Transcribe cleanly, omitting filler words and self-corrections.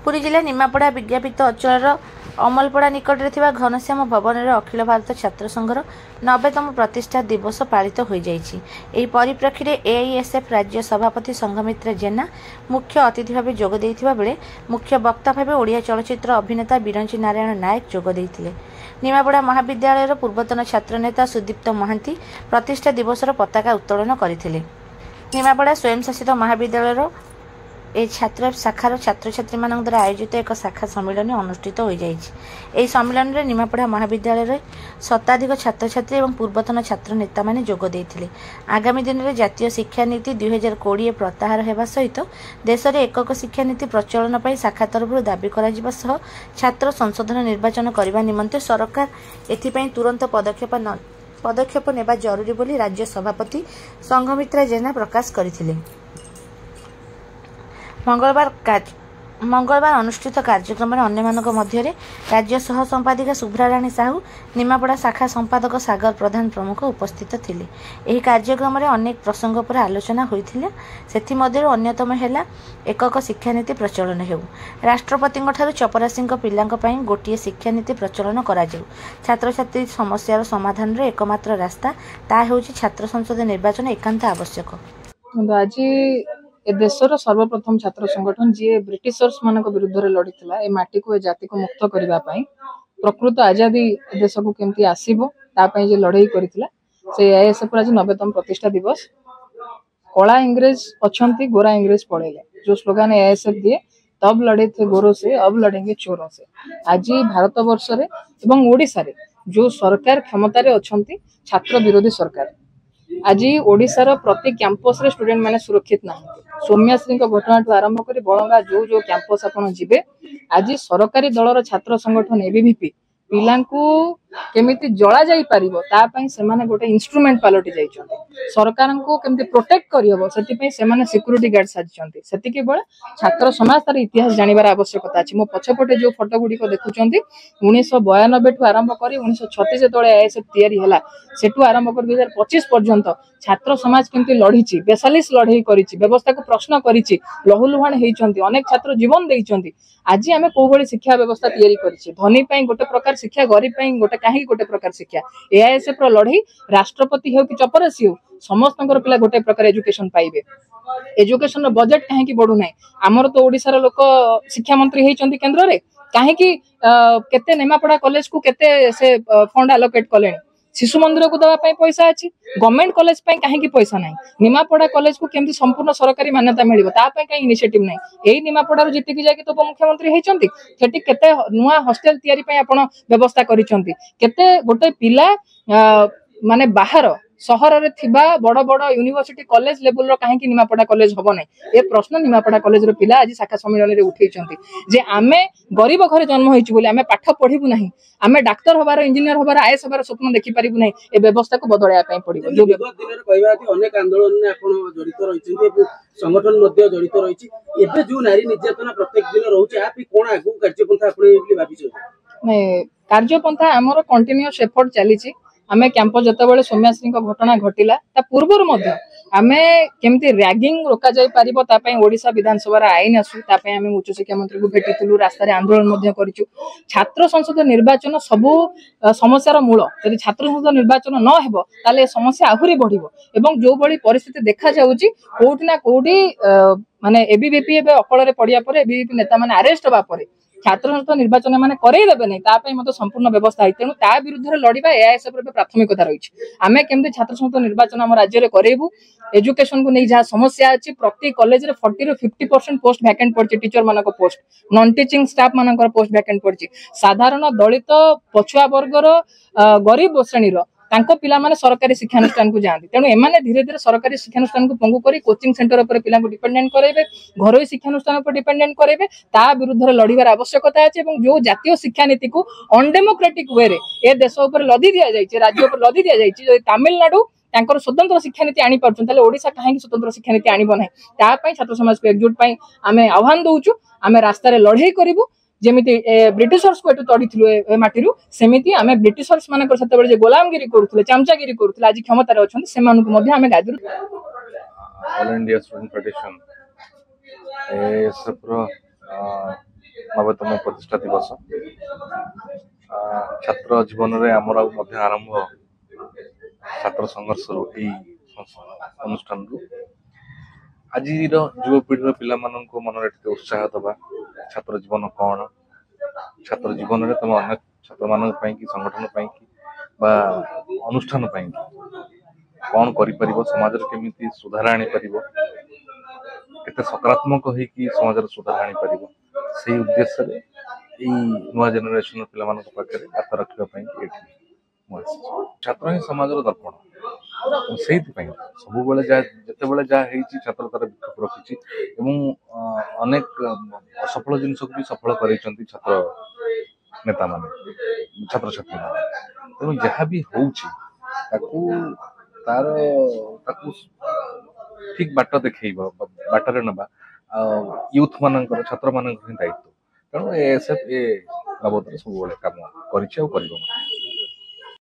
पुरी जिला निमापड़ा विज्ञापित अंचल अमलपड़ा निकट में घनश्याम भवन में अखिल भारत छात्र संघर 90तम प्रतिष्ठा दिवस पालित हो जाइछि। एही परिप्रेक्षी में एआईएसएफ राज्य सभापति संघमित्रा जेना मुख्य अतिथि भाव जोग देइथिबा बेले मुख्य वक्ता भाव ओडिया चलचित्र अभिनेता बिरंची नारायण नायक जोग देइथिले। निमापड़ा महाविद्यालय पूर्वतन छात्र नेता सुदीप्त महांती प्रतिष्ठा दिवस पताका उत्तोलन करथिले। निमापड़ा स्वयंशासित महाविद्यालय ए छात्र शाखार छात्र छात्री मान द्वारा आयोजित एक शाखा सम्मेलन अनुष्ठित हो जाइछि। सम्मेलन में निमापड़ा महाविद्यालय शताधिक छात्र छात्री और पूर्वतन छात्र नेता माने जोग देइथिले। आगामी दिन में जातीय शिक्षा नीति 2020 प्रत्याहार हेबा सहित देश में एकक शिक्षा नीति प्रचलन पर शाखा तरफ दाबी करा सह छात्र संशोधन निर्वाचन करने निमंते सरकार एथिपई तुरंत पदक्षेप नेबा जरूरी बोली राज्य सभापति संघमित्रा जेना प्रकाश करथिले। मंगलवार अनुष्ठित कार्यक्रम में अन्य मध्य राज्य सह संपादिका शुभ्रा राणी साहू, निमापड़ा शाखा संपादक सागर प्रधान प्रमुख उपस्थित थिले। एही कार्यक्रम में अनेक प्रसंग पर आलोचना होइथिला। सेथिमध्यरु अन्यतम हेला एकक शिक्षानीति प्रचलन हेउ, राष्ट्रपति चपरासी पिलांक पई गोटिए शिक्षानीति प्रचलन करा जाउ, छात्र छात्री समस्यार समाधान रे एकमात्र रास्ता ता हेउछि छात्र संसद निर्वाचन एकांत आवश्यक। आज ए देशर सर्वप्रथम छात्र संगठन जी ब्रिटिशर्स मान विरुद्ध में लड़ी ए माटी को ए जाति को मुक्त करने प्रकृत आजादी देश को केमती आसबो जे लड़ाई करथिला से एआईएसएफ आज 90तम प्रतिष्ठा दिवस। कला इंग्रेज अच्छी गोरा इंग्रेज पड़ेले जो स्लोगान एआईएसएफ दिए, तब लड़े थे गोरों से अब लड़ेंगे चोरों से। आज भारत वर्ष एवं ओडिशा रे जो सरकार क्षमतार अच्छी छात्र विरोधी सरकार, आज ओडिशार प्रति कैंपस रे स्टूडेंट माने सुरक्षित नहीं। सौम्याश्री घटना आरंभ कर बड़ंगा जो जो कैंपस आपन जिबे आज सरकारी दलर छात्र संगठन एबीवीपी पिलांकू केमिति जला जाई परिबो ता पई सेमाने गोटे इंस्ट्रूमेंट पालटी जाइछन्ते। सरकार को केमिति प्रोटेक्ट करियबो सेति पई सेमाने सिक्यूरिटी गार्ड साजिछन्ते। सेतिके बेले छात्र समाज तार इतिहास जानिबार आवश्यकता अछि। मो पछपटे जो फोटो गुडी को देखुचन्ती 1992 ठु आरंभ करी 1936 जेतळे आईएसएफ तयारी हला सेटु आरंभ कर 2025 पर्यंत छात्र समाज केमिति लढिछि, बेसालिस लढाई करिछि, व्यवस्था को प्रश्न करिछि, लहुलुहान हेइछन्ती, अनेक छात्र जीवन देइछन्ती। आज आमे को भली शिक्षा व्यवस्था तयारी करिछि, धनी पई गोटे प्रकार शिक्षा, गरीब पई गोटे काहे गोटे प्रकार शिक्षा। एआईएसएफ रो लढाई राष्ट्रपति हो कि चपरासी हो समस्त पिला गोटे प्रकार एजुकेशन पाइबे। एजुकेशन रो बजेट काहे कि बढ़ु नै। हमर तो ओडिसा रो लोक शिक्षा मंत्री हेइछन्ती केंद्र रे, काहे कि केते निमापड़ा कॉलेज को केते से फंड अलोकेट कलेनी, शिशु मंदिर को दवा पैसा अच्छी, गवर्नमेंट कॉलेज कहीं पैसा ना, निमापड़ा कॉलेज को केमती संपूर्ण सरकारी मान्यता मिल कहीं इनिशिएटिव ना। यही निमापड़ा जीतिकी जाकि तो उपमुख्यमंत्री होती सेठी केते नुआ हॉस्टल तैयारी पई आपण व्यवस्था करिसंती, केते गोटे पिला माने बाहर सहर रे थिबा बड़ बड़ यूनिवर्सिटी कॉलेज लेवल रो काहे कि निमापड़ा कॉलेज हबो नै। ए प्रश्न निमापड़ा कॉलेज रो पिला आज शाखा सम्मेलन रे उठैचंती जे आमे गरीब घरे जन्म होइछि बोली आमे पाठ पढिबु नाही, आमे डाक्टर होबार, इंजीनियर होबार, आईएएस होबार स्वप्न देखि परिबु नाही। ए व्यवस्था को बदलाया पई पड़िबो। जो विगत दिन रे कहबा कि अनेक आंदोलन ने आपण जड़ित रहिछन्ती, संगठन मध्ये जड़ित रहिछि। एबे जो नारी निर्यातना प्रत्येक दिन रहउछि आपि कोन आगु कार्यपंथा आपण बोली भाबिछो नै? कार्यपंथा हमर कंटीन्यूअस एफर्ट चलीछि। आमे कैंपस जतबेले सौम्याश्री घटना घटिला ता पूर्वर मध्य आमे केमती रैगिंग रोका जाय पारिबो ता पई ओडिशा विधानसभा आईन आसु ता पई आमे उच्च शिक्षा मंत्री को भेटितलु, रास्ता रे आंदोलन मध्य करिछु। छात्र संसद निर्वाचन सबु समस्यार मूल, यदि छात्र संसद निर्वाचन न हेबो ताले समस्या आहुरी बढ़िबो एवं जो बड़ी परिस्थिति देखा जाउची कोउठी ना कोउठी माने एबीवीपी एबे अकल रे पडिया परे एबीवीपी नेता माने अरेस्ट होबा परे छात्र संसद निर्वाचन माने करई देबे नै, ता पई मते संपूर्ण व्यवस्था है। तेनु ता विरुद्ध रे लड़िबा एआईएसएफ रे प्राथमिकता रहिछि। आमे केमते छात्र संसद निर्वाचन हम राज्य रे करैबु, एजुकेशन को नै जहा समस्या अछि प्रति कॉलेज रे 40 रो 50% पोस्ट वैकेंट पड़छि, टीचर मानक पोस्ट, नॉन टीचिंग स्टाफ मानकर पोस्ट वैकेंट पड़छि। साधारण दलित पछुआ वर्ग रो गरीब श्रेणी रो तांको पिला माने सरकारी शिक्षानुष्ठान को जांती। तेणु एमाने धीरे धीरे सरकारी शिक्षानुष्ठान को पंगु करी कोचिंग सेंटर पर पिला को डिपेंडेंट करेबे, घरोई शिक्षानुष्ठान पर डिपेंडेंट करेबे, ता विरुद्ध रे लड़िबार आवश्यकता अछि। एवं जो जातीय शिक्षा नीति को अनडेमोक्रेटिक वे रे ए देश ऊपर लदी दिया जायछि, राज्य ऊपर लदी दिया जायछि। जो तमिलनाडु तांकर स्वतंत्र शिक्षा नीति आनी पारछन ताले ओडिशा काहे स्वतंत्र शिक्षा नीति आनीबो नै, ता पई छात्र समाज को एकजुट पई आमे आह्वान दउछु। आमे रास्ता रे लड़ाई करिवु जेमिति ब्रिटिशर्स को एटु तड़ीथिलु ए माटीरु, सेमिति आमे ब्रिटिशर्स मानकर सतेबेले जे गोलामगिरी करूथिले, चामचागिरी करूथिले, आज क्षमता रे अछन सेमानकु मध्ये आमे गादिरु। All India Student Federation ASF रो नवेतम प्रतिष्ठा दिवस छात्र जीवन में आमर आरंभ छात्र संघर्ष अनुष्ठान आज युवपीढ़ी पिला मन में उत्साह दबा छात्र जीवन कौन छात्र जीवन में तुम अनेक छात्र मान संगठन अनुष्ठान कौन कर समाज केमी सुधार आनी केते सकारात्मक होगी समाज सुधार आनी से उद्देश्य नुआ जेनेरेशन पिला पाखे बार्ता रखापी छात्र ही समाज दर्पण से सब जिते बड़े जहाँ छात्र तार विक्षोभ रखी अनेक असफल जिनस भी सफल कर छात्र नेता मान छात्र छात्री मान तेणु जहाँ भी तार ठीक बाट देखब बाटर नवा यूथ मान छात्र मान दायित्व तेणु एएसएफ ए बाबद सब काम कर।